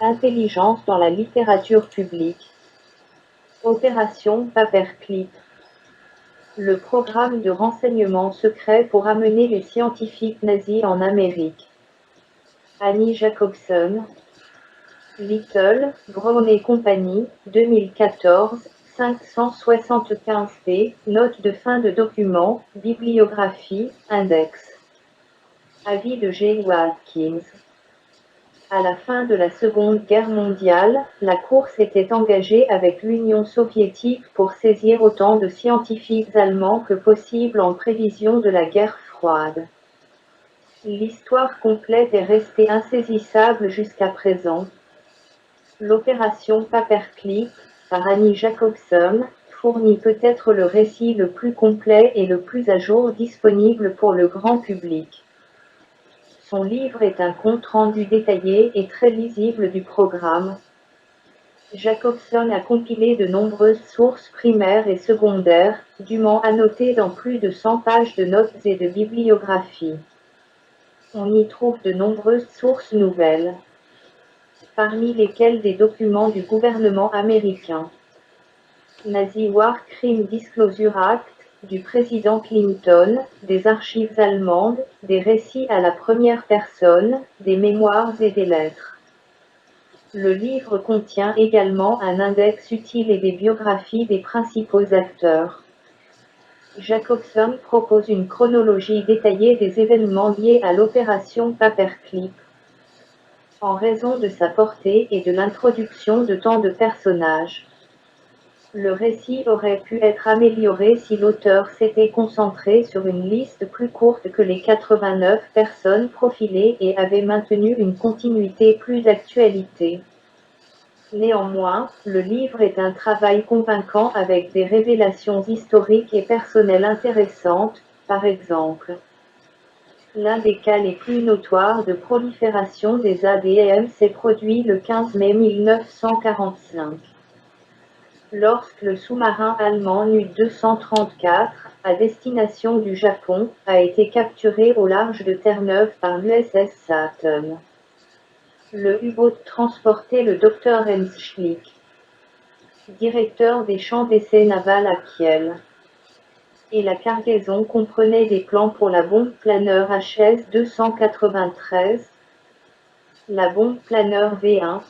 Intelligence dans la littérature publique. Opération Paperclip. Le programme de renseignement secret pour amener les scientifiques nazis en Amérique. Annie Jacobson. Little, Brown et compagnie, 2014, 575p, note de fin de document, bibliographie, index. Avis de J. Watkins. À la fin de la Seconde Guerre mondiale, la course était engagée avec l'Union soviétique pour saisir autant de scientifiques allemands que possible en prévision de la guerre froide. L'histoire complète est restée insaisissable jusqu'à présent. L'opération Paperclip, par Annie Jacobson, fournit peut-être le récit le plus complet et le plus à jour disponible pour le grand public. Son livre est un compte-rendu détaillé et très lisible du programme. Jacobson a compilé de nombreuses sources primaires et secondaires, dûment annotées dans plus de 100 pages de notes et de bibliographie. On y trouve de nombreuses sources nouvelles, parmi lesquelles des documents du gouvernement américain. Nazi War Crime Disclosure Act, du président Clinton, des archives allemandes, des récits à la première personne, des mémoires et des lettres. Le livre contient également un index utile et des biographies des principaux acteurs. Jacobson propose une chronologie détaillée des événements liés à l'opération Paperclip. En raison de sa portée et de l'introduction de tant de personnages, le récit aurait pu être amélioré si l'auteur s'était concentré sur une liste plus courte que les 89 personnes profilées et avait maintenu une continuité plus d'actualité. Néanmoins, le livre est un travail convaincant avec des révélations historiques et personnelles intéressantes, par exemple. L'un des cas les plus notoires de prolifération des ADM s'est produit le 15 mai 1945. Lorsque le sous-marin allemand Nu-234, à destination du Japon, a été capturé au large de Terre-Neuve par l'USS Saturn. Le U-boat transportait le Dr. Hans Schlick, directeur des champs d'essai navals à Kiel. Et la cargaison comprenait des plans pour la bombe planeur HS-293, la bombe planeur V1,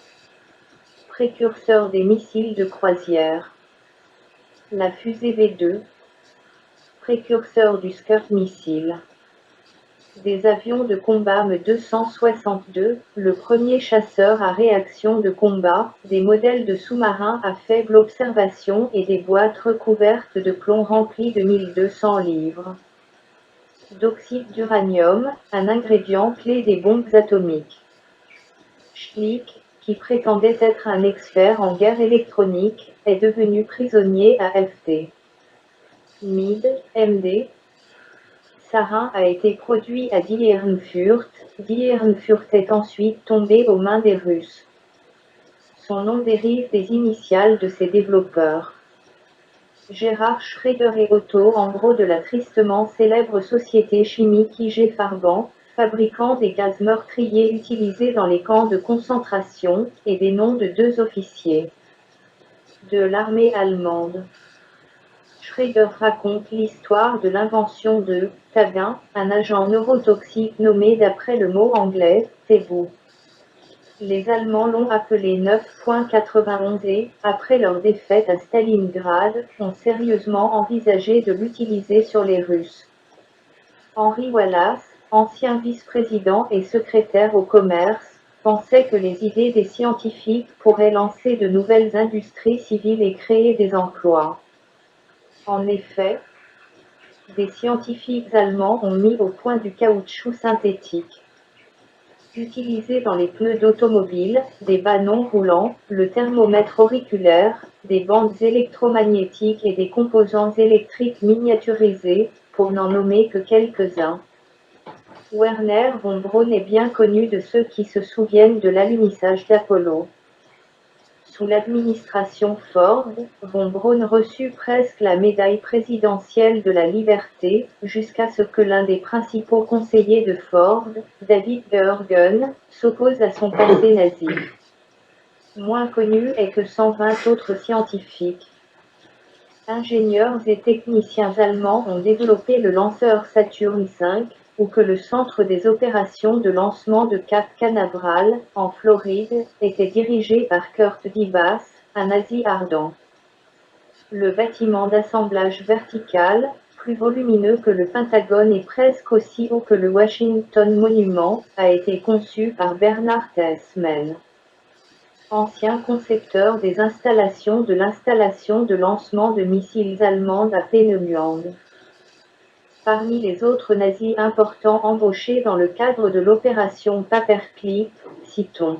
précurseur des missiles de croisière, la fusée V2, précurseur du Scud missile, des avions de combat Me-262, le premier chasseur à réaction de combat, des modèles de sous-marins à faible observation et des boîtes recouvertes de plomb remplies de 1200 livres d'oxyde d'uranium, un ingrédient clé des bombes atomiques. Schlick, qui prétendait être un expert en guerre électronique, est devenu prisonnier à Ft. Meade, MD. Sarin a été produit à Die Ehrenfurth. Die Ehrenfurth est ensuite tombé aux mains des Russes. Son nom dérive des initiales de ses développeurs. Gerhard Schrader et Otto Ambro de la tristement célèbre société chimique IG Farban, fabricant des gaz meurtriers utilisés dans les camps de concentration, et des noms de 2 officiers de l'armée allemande. Schrader raconte l'histoire de l'invention de Tabin, un agent neurotoxique nommé d'après le mot anglais Tebu. Les Allemands l'ont appelé 9.91 et, après leur défaite à Stalingrad, ont sérieusement envisagé de l'utiliser sur les Russes. Henry Wallace, ancien vice-président et secrétaire au commerce, pensait que les idées des scientifiques pourraient lancer de nouvelles industries civiles et créer des emplois. En effet, des scientifiques allemands ont mis au point du caoutchouc synthétique, utilisé dans les pneus d'automobile, des ballons roulants, le thermomètre auriculaire, des bandes électromagnétiques et des composants électriques miniaturisés, pour n'en nommer que quelques-uns. Werner von Braun est bien connu de ceux qui se souviennent de l'alunissage d'Apollo. Sous l'administration Ford, von Braun reçut presque la médaille présidentielle de la liberté, jusqu'à ce que l'un des principaux conseillers de Ford, David Georgen, s'oppose à son passé nazi. Moins connu est que 120 autres scientifiques, ingénieurs et techniciens allemands ont développé le lanceur Saturn V, ou que le centre des opérations de lancement de Cap Canaveral, en Floride, était dirigé par Kurt Dybas, un nazi ardent. Le bâtiment d'assemblage vertical, plus volumineux que le Pentagone et presque aussi haut que le Washington Monument, a été conçu par Bernard Eisman, ancien concepteur des installations de l'installation de lancement de missiles allemandes à Peenemünde. Parmi les autres nazis importants embauchés dans le cadre de l'opération Paperclip, citons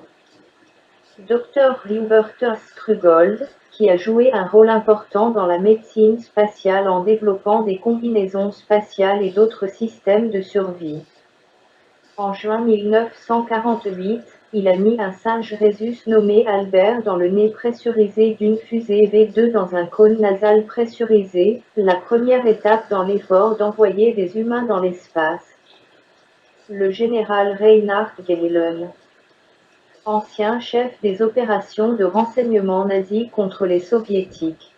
Dr. Hubertus Strugold, qui a joué un rôle important dans la médecine spatiale en développant des combinaisons spatiales et d'autres systèmes de survie. En juin 1948, il a mis un singe rhésus nommé Albert dans le nez pressurisé d'une fusée V2 dans un cône nasal pressurisé, la première étape dans l'effort d'envoyer des humains dans l'espace. Le général Reinhard Gehlen, ancien chef des opérations de renseignement nazi contre les soviétiques,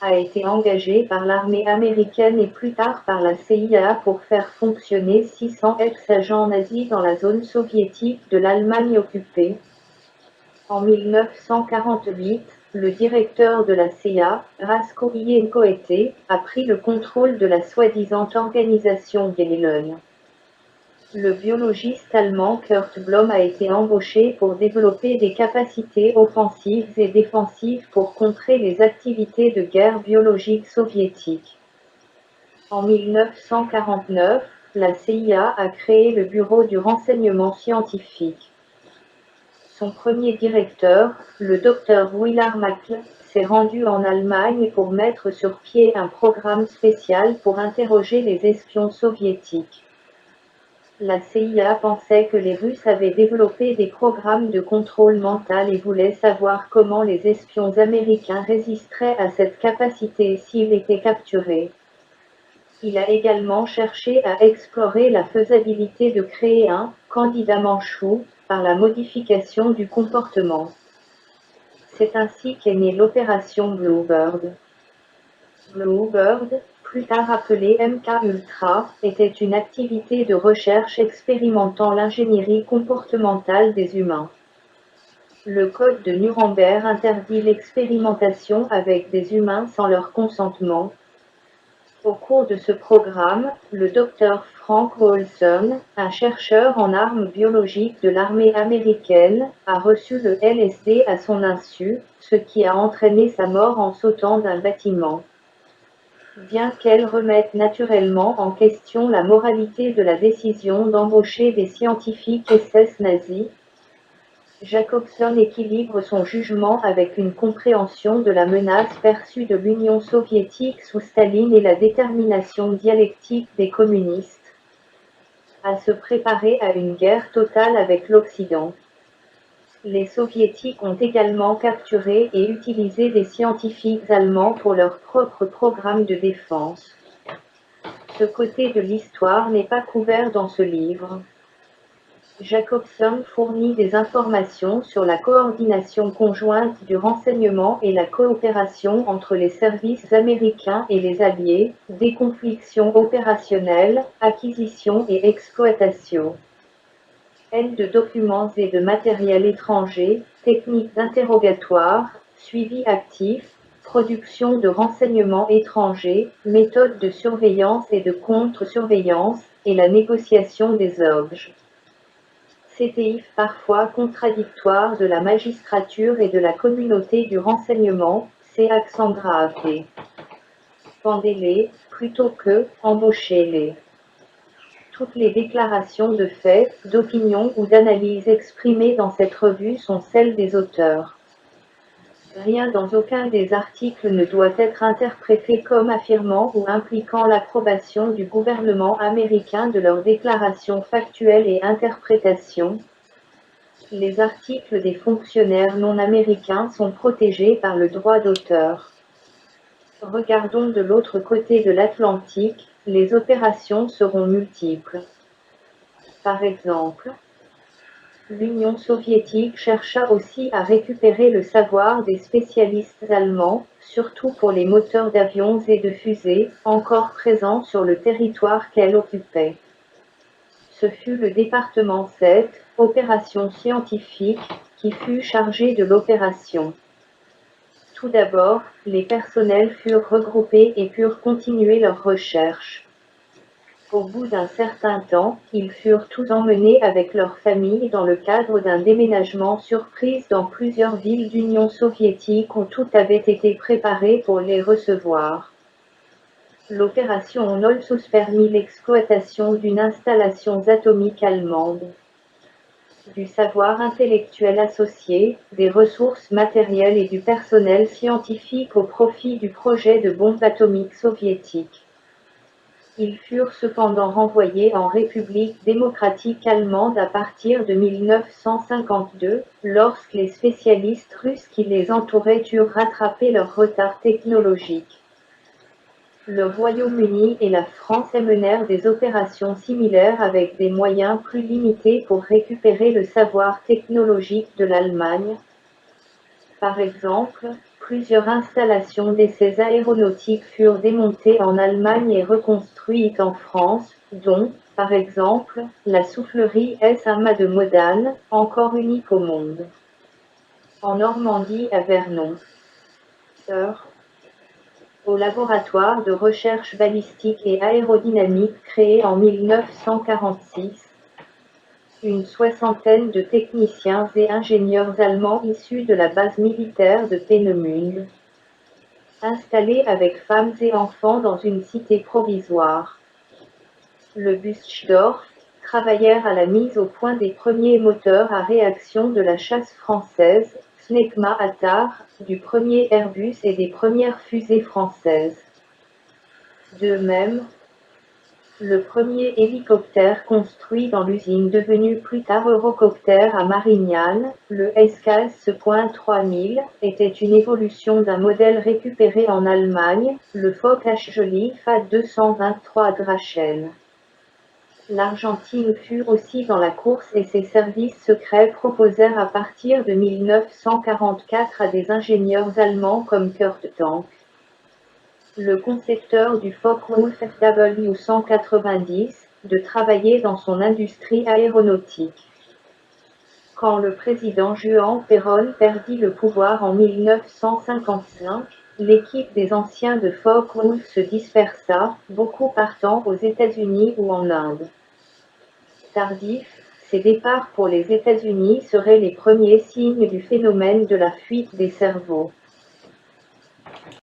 a été engagé par l'armée américaine et plus tard par la CIA pour faire fonctionner 600 ex-agents nazis dans la zone soviétique de l'Allemagne occupée. En 1948, le directeur de la CIA, Rasko Ienkoete, a pris le contrôle de la soi-disant organisation Gehlen. Le biologiste allemand Kurt Blom a été embauché pour développer des capacités offensives et défensives pour contrer les activités de guerre biologique soviétiques. En 1949, la CIA a créé le Bureau du renseignement scientifique. Son premier directeur, le Dr Willard Makl, s'est rendu en Allemagne pour mettre sur pied un programme spécial pour interroger les espions soviétiques. La CIA pensait que les Russes avaient développé des programmes de contrôle mental et voulait savoir comment les espions américains résisteraient à cette capacité s'ils étaient capturés. Il a également cherché à explorer la faisabilité de créer un « candidat manchou » par la modification du comportement. C'est ainsi qu'est née l'opération Bluebird. Bluebird, plus tard appelé MK-Ultra, était une activité de recherche expérimentant l'ingénierie comportementale des humains. Le Code de Nuremberg interdit l'expérimentation avec des humains sans leur consentement. Au cours de ce programme, le Dr Frank Olson, un chercheur en armes biologiques de l'armée américaine, a reçu le LSD à son insu, ce qui a entraîné sa mort en sautant d'un bâtiment. Bien qu'elle remette naturellement en question la moralité de la décision d'embaucher des scientifiques SS nazis, Jacobson équilibre son jugement avec une compréhension de la menace perçue de l'Union soviétique sous Staline et la détermination dialectique des communistes à se préparer à une guerre totale avec l'Occident. Les soviétiques ont également capturé et utilisé des scientifiques allemands pour leur propre programme de défense. Ce côté de l'histoire n'est pas couvert dans ce livre. Jacobson fournit des informations sur la coordination conjointe du renseignement et la coopération entre les services américains et les alliés, déconfliction opérationnelle, acquisition et exploitation. Aide de documents et de matériel étranger, techniques d'interrogatoire, suivi actif, production de renseignements étrangers, méthodes de surveillance et de contre-surveillance, et la négociation des objets. CTI parfois contradictoire de la magistrature et de la communauté du renseignement, c'est accent grave et pendez-les, plutôt que embauchez-les. Toutes les déclarations de fait, d'opinion ou d'analyse exprimées dans cette revue sont celles des auteurs. Rien dans aucun des articles ne doit être interprété comme affirmant ou impliquant l'approbation du gouvernement américain de leurs déclarations factuelles et interprétations. Les articles des fonctionnaires non américains sont protégés par le droit d'auteur. Regardons de l'autre côté de l'Atlantique, les opérations seront multiples. Par exemple, L'Union soviétique chercha aussi à récupérer le savoir des spécialistes allemands, surtout pour les moteurs d'avions et de fusées, encore présents sur le territoire qu'elle occupait. Ce fut le département 7, Opérations scientifiques, qui fut chargé de l'opération. Tout d'abord, les personnels furent regroupés et purent continuer leurs recherches. Au bout d'un certain temps, ils furent tous emmenés avec leurs familles dans le cadre d'un déménagement surprise dans plusieurs villes d'Union soviétique où tout avait été préparé pour les recevoir. L'opération Nolsus permit l'exploitation d'une installation atomique allemande. Du savoir intellectuel associé, des ressources matérielles et du personnel scientifique au profit du projet de bombe atomique soviétique. Ils furent cependant renvoyés en République démocratique allemande à partir de 1952, lorsque les spécialistes russes qui les entouraient eurent rattrapé leur retard technologique. Le Royaume-Uni et la France menèrent des opérations similaires avec des moyens plus limités pour récupérer le savoir technologique de l'Allemagne. Par exemple, plusieurs installations d'essais aéronautiques furent démontées en Allemagne et reconstruites en France, dont, par exemple, la soufflerie S-Ama de Modane, encore unique au monde. En Normandie à Vernon. Au laboratoire de recherche balistique et aérodynamique créé en 1946, une soixantaine de techniciens et ingénieurs allemands issus de la base militaire de Peenemünde, installés avec femmes et enfants dans une cité provisoire. Le Buschdorf, travaillèrent à la mise au point des premiers moteurs à réaction de la chasse française, Snecma Attar, du premier Airbus et des premières fusées françaises. De même, le premier hélicoptère construit dans l'usine devenue plus tard Eurocopter à Marignane, le SK-3000, était une évolution d'un modèle récupéré en Allemagne, le Focke-Wulf A223 Drachen. L'Argentine fut aussi dans la course et ses services secrets proposèrent à partir de 1944 à des ingénieurs allemands comme Kurt Tank, le concepteur du Focke-Wulf FW190, de travailler dans son industrie aéronautique. Quand le président Juan Perón perdit le pouvoir en 1955, l'équipe des anciens de Focke-Wulf se dispersa, beaucoup partant aux États-Unis ou en Inde. Tardifs, ces départs pour les États-Unis seraient les premiers signes du phénomène de la fuite des cerveaux.